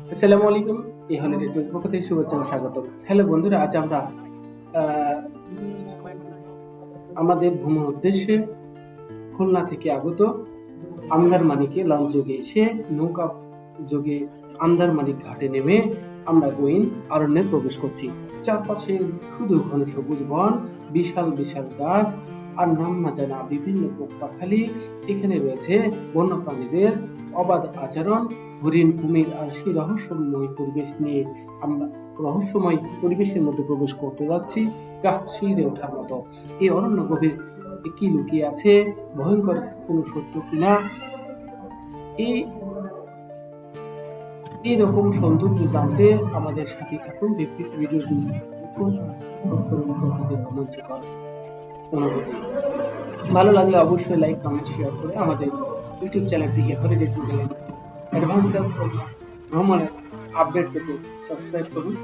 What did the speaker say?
আসসালামু আলাইকুম। এই হলিডে ট্যুর পক্ষ থেকে শুভেচ্ছা ও স্বাগতম। হ্যালো বন্ধুরা, আজ আমরা আহ, আমাদের ভ্রমণ উদ্দেশ্যে খুলনা থেকে আগত আমদারমানিকে লঞ্চ যোগে এসে নৌকা যোগে আমদারমানিক ঘাটে নেমে আমরা গহীন অরণ্যে প্রবেশ করছি। চারপাশে শুধু ঘন সবুজ বন, বিশাল বিশাল গাছ আর নাম না জানা বিভিন্ন পোকাখালি। এখানে রয়েছে বন্যপ্রাণীদের অবাধ আচরণ, হরিণ, কুমির আর সেই রহস্যময় পরিবেশের মধ্যে প্রবেশ করতে যাচ্ছি গা শিউরে ওঠার মতো। এই অরণ্য গভীর কি লুকিয়ে আছে, ভয়ঙ্কর কোনো সত্য কিনা, এই এইরকম সৌন্দর্য জানতে আমাদের সাথে থাকুন। ভিডিওটি প্রকৃতির রোমাঞ্চকর অনুভূতি। ভালো লাগলে অবশ্যই লাইক, কমেন্ট, শেয়ার করে আমাদের ইউটিউব চ্যানেলটিকে হলিডে ট্যুর অ্যাডভেঞ্চার ভ্রমণের আপডেট পেতে সাবস্ক্রাইব করুন।